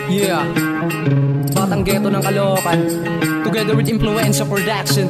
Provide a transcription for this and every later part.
Yeah, Batang Ghetto ng Caloocan, together with Influensya Production.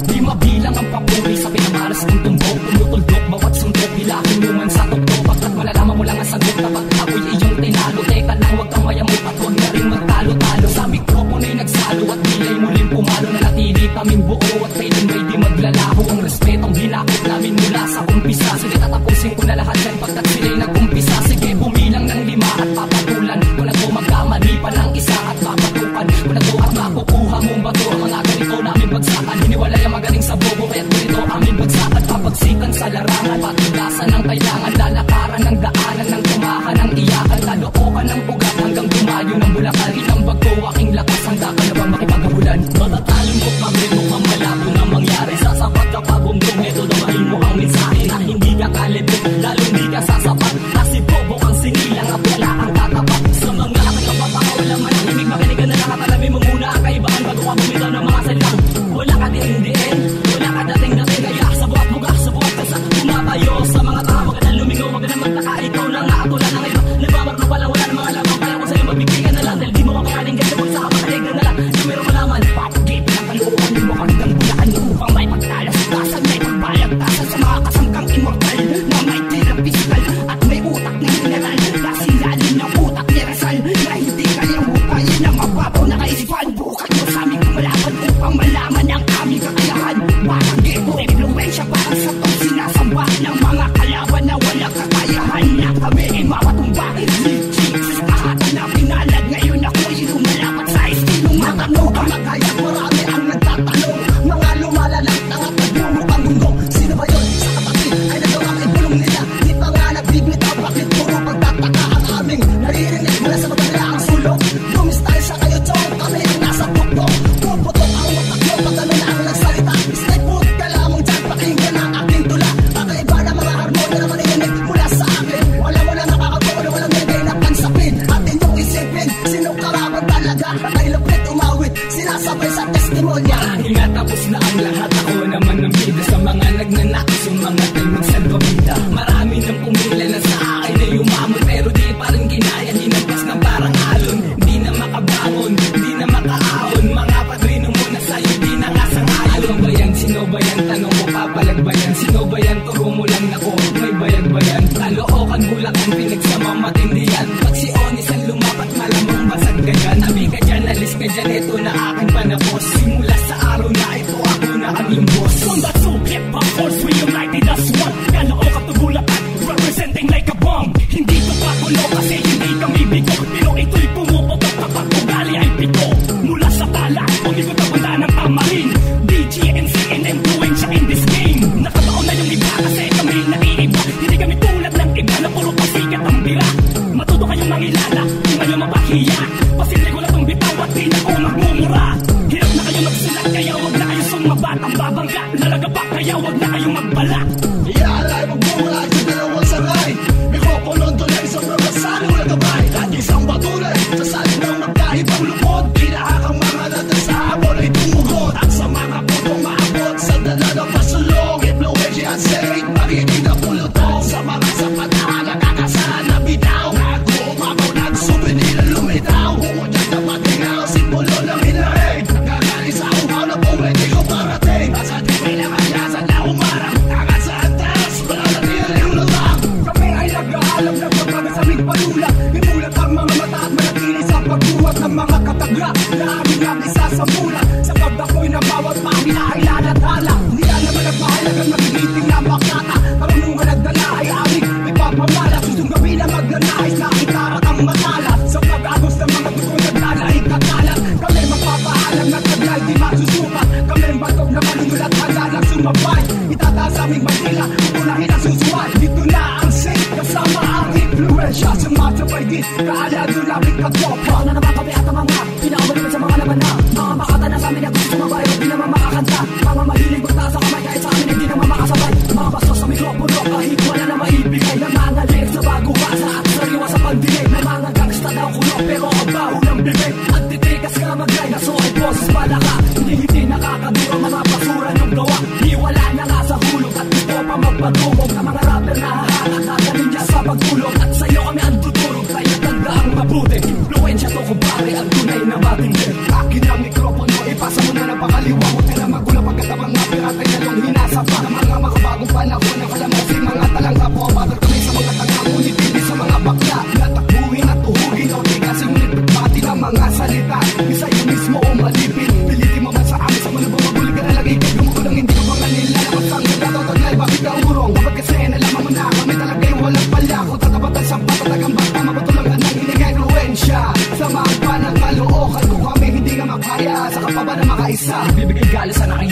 Di mabilang ang papuri sa pinamaras ng tumbok. Tumutultok bawat sundok, hilahin mo man sa tuktok. Pagkat malalaman mo lang ang sagot kapag ako'y iyong tinalo. Teka lang, huwag kang mayamot at huwag na rin magtalo-talo. Sa mikropona'y nagsalo at dilay muling pumalo. Nanatili kaming buo at kailan may di maglalaho. Ang respetong hinakot namin mula sa umpisa. Sige, tatapusin ko na lahat yan pagkat sila'y nag-umpisa. Sige, bumilang ng 5 at papatulan. Kung nagpo magkamali pa ng isa at papatukan. Kung nagpo at makukuha mong bato, ang mga ganito namin bagsakan. Hiniwalay ang magaling sa bobo, kaya't ganito aming bagsakan. Papagsikan sa larangan, patigasan ng kailangan. Lalakaran ng daanan, ng tumahan, ng iyakan. Talookan ng ugat hanggang tumayo ng bulakan. Inambag ko aking lakas, handa ka na ba makipaghabulan? Matatalong ko kami, mukhang malabo na mangyari. Sasapat kapag umdong, ito damahin mo ang mensahe na hindi ka kalibig, lalo hindi ka sasapat. Kasi bobo kang sinilang at wala ang tatapat. Sa mga kapapaka, walang manahimik, makinig ka na lahat. Alamin mo muna ang kaibahan bago ka bumitaw ng mga salitang wala ka din-din, wala ka dating-dating. Kaya sa buhat buga, sa buhat kasa tumapayo sa mga tao. Wag ka na lumingaw, wag ka na magtaka. Ikaw na nga at wala na iba. Nagbabarno pala, wala na mga lamang. Kaya ko sa'yo magbibigay na lang. Dahil di mo kakayanin ganda mo sa kapatalig na lang. Yung meron malaman, papagipin ang kaluuan. Yung mukhang ng bulaan yung upang may pagtalas-tasan. May pagbayag-tasan sa mga kasangkang immortal na may tirang physical at may utak na mineral. Kasilalim ng utak ni Rizal na hindi kayang hukayin ng mababaw na kaisipan. Bukat mo sa aming kumalaban upang malaman ang aming kakayahan. Parang Ghetto Influensya, parang sa tong sinasamba ng mga kalaban na walang kakayahan. Na kami ay mapatumba. Legit kahatan na pinalad. Ngayon ako'y lumalapat sa istilong matanong. Ang nagkaya marami ang nagtatanong. Mga lumalalang tangat at bumukang gunggong. Sino ba yun? Sa kapatid ay nagawa ang ibulong nila. Di pa nga nagbibitaw, bakit puro pagtataka ang aming naririnig mula sa maganda ang sulok. Dumistyle sa kayo chong, kami ang nasa tuktok. Puputok ang utak mo pag ano na ang nagsalita. Stay put ka lamang dyan, pakinggan ang aking tula. Kakaiba na mga harmonya na maninig mula sa akin. Wala mo na nakakagawa na walang nilagay na pansapin. At inyong isipin, sinong karaban talaga? Patay lupit umawit, sinasabay sa testimonya. Nga tapos na ang lahat, ako naman ang bida sa mga nagnanakis, yung mga tayo magsalbabida. Marami nang pumila na sa akin na yumamon, pero di pa rin kinaya, hinagpas ng parang alon. Di na makabangon, di na makaahon. Mga padrino mo na sa'yo, di na nga sangayon. Alam ba yan? Sino ba yan? Tanong mo, papalag ba yan? Sino ba yan? Turo mo lang ako, may bayag ba yan? Kalookan, Bulacan, pinagsama matindi yan. Pag si Onis ang lumapat, malamang basag ka dyan. Nabi ka dyan, alis ka dyan, ito na aking panapos. Simula sa araw na ito, ako na ang iyong boss. From the two hip-hop force, we united as one. Kalookan to Bulacan, representing like a bomb. Hindi to pagulo kasi hindi kami bigo, pero ito'y pumuputok kapag ugali ay pito. Mula sa tala, pag-ikot ang banda ng tamarin. DJ, MC, and Influensya in this game. Nakabaon na yung iba kasi kami naiiba. Hindi kami tulad ng iba na puro pasikat ang bira. Matuto kayong mangilala, kung kayo mapahiya. Pasimple ko na itong bitaw at di na ako magmumura. Hirap na kayo magsilat, kaya wag na kayo sumabat. Ang babangga, lalagaba, kaya wag na kayong magbala. Iaalay magbunga sa dalawang sangay. Mikroponon tulay sa prabasano na gabay. At isang batulay sa salit ng magkaibang lupot. Pinahakang mga natasahabon ay tumugot. At sa mga putong maabot sa dala ng pasulong. Influensya at state, makinig na pulutong. Sa mga sapat na nakakasahan na bitaw. Nag-umabaw, nag-souvenir na lumitaw. Humudyan na patingaw, simbolo ng hinahin. Nagagaling sa umaw na pumwede ko parating. At sa tipay na kayasan na umarang. Angat sa antas, wala na tiyari ulatang. Kami ay nag-aalam ng pagkaga sa aming palula. Imulat ang mga mata at manatili sa pagbuhat ng mga kataga na aming nag-isa sa mula. Sa pagdakoy na bawat pamina ay lalatala. Hindi naman nagmahalagang magigiting na makata. Karunungan nagdala ay aming ipapamala. Susunggabi na magdanais na itarat ang matala. Sa pag-agos ng mga tukong nagdala ay katalat. Kami magpapaalam na taglay di masusukat. Kami batog na manunulat handa lang sumabay. Itataas aming bandila, unahin ang susuway. Dito na ang safe, kasama ang Influensya. Sumasabay din, kaalado labing katropa. Na naman kami at ang mga pinakamalunod sa mga laban na mga makata na sa amin na gusto sumabay o di naman makakanta. Mga mahilig magtaas sa kamay kahit sa amin hindi naman makasabay. Mga bastos sa mikropono kahit wala na maibigay. Na mga lyrics na bago basa at sariwa sa pagdinig. Na mga gangsta daw kulo pero ang baho ng bibig. At titikas ka mag-line na so ay boses pala ka. Hindi nakakadura mga basura ng gawa. Di wala na nga sa hulog at gusto pa magpatubog. Na mga rapper na hahangat na ninja sa pagtulog. At sa'yo kami ang tuturog kaya tanda ang mabuti.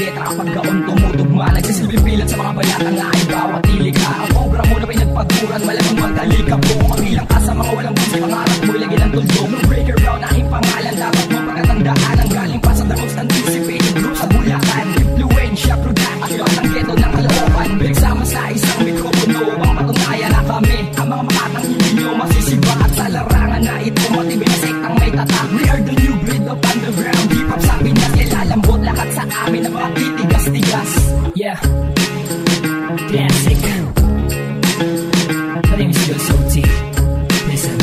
letra kapag gaon tumutugma. Nagsisilbing pilat sa mga balatang nga ay bawat tilika. Ang programo na pinagpaguran, malamang magdali ka po. Kabilang ka sa mga walang busi, pangarap mo'y lagi ng tuldok. No breaker brown, aking pangalan, dapat mo pagkatandaan. Ang galing pa sa the most anticipated group sa Bulacan. Influensya, production, ang ghetto ng Caloocan. Nagsama sa isang mikropono, ang matunayan na kami ang mga makatang hindi nyo masisiba. At sa larangan na ito, matibay na sektang may tatak. We are the new breed of underground hip-hop sa Pinas. Ilalambot lahat sa amin ang mga titigas-tigas. Yeah, classic. My name is Phil Soti. Listen.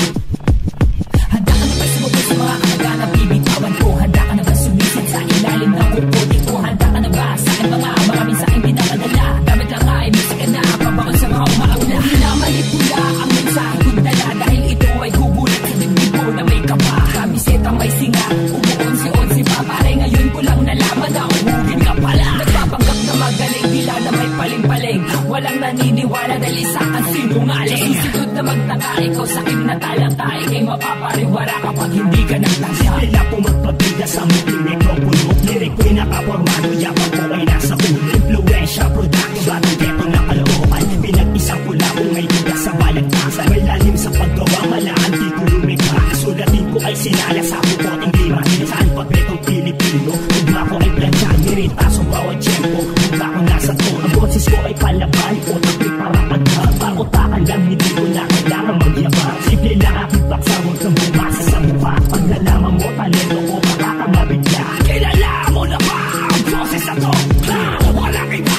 Handa ka na ba sumubok sa mga kamag-anak bibitawan ko? Handa ka na ba sumisid sa ilalim ng kukuti ko? Handa ka na ba sa akin mga maraming sa akin pinapadala? Damit lang ay music ka na pabangon sa mga umaakla. Minamanipula ang mensahe kong dala dahil ito ay gugulat sa dibdib ko na may kapa. Kamiseta may singa, umuonsi-onsi pa. Pare ngayon ko lang nalaman na umugin ka pala. Nagpapanggap na magaling, dila na may paling-paling. Walang naniniwala dahil isa kang sinungaling. Susunod na magtaka, ikaw sa akin na talangtay. Kay mapapariwara kapag hindi ka nagtangsa. Sila po magpabida sa muting mikropono. Lirik ko'y nakapormado, yapak ko ay nasa ulo. Influensya, production, batang ghetto na Caloocan. Pinag-isang pula kung may bigas sa balagtasan. Malalim sa paggawa, malaan di ko lumikha. Sulatin ko ay sinala sa pupoting lima. Saan pagretong Pilipino, tugma ko ay plansyan. Mirita sa bawat tiyempo, tugma ko nasa to. Ang boses ko ay palaban, utak ko'y parapagha. Pakutakan lang, hindi ko na kailangan magyabang. Simple lang aking paksa, huwag kang bumasa sa mukha. Pag nalaman mo, talento ko, baka ka mabigla. Kilala mo na ba ang boses na to? Ha? Walang iba,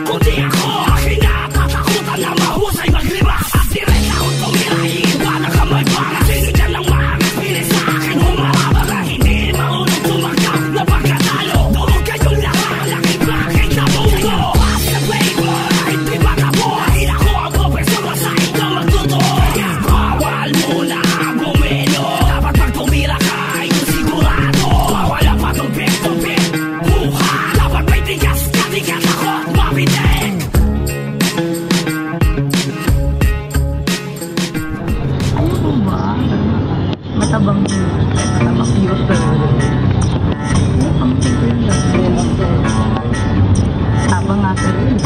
kundi ako. Kinatatakutan na mahusay maglima. At direct ako tumira, iiwanan ka magbara. Sino dyan ang makakapili sa akin? Humahaba hindi maunong tumakap na pagkatalo. Doon kayong lahat, laking bakit na bungo. Pass the paper, hindi matabo. Dahil ako ang profesor sa ikaw magtuturo. Kaya bawal mo na bumelo. Dapat pag tumira ka, ito sigurado. Wala pa tong pet-to-pet. Buha, dapat may tigas ka, di ka takot mapitek. Ano po ba? Matabang piyos ba yun? Ano pang piyos yun? Tabang nga sa yun.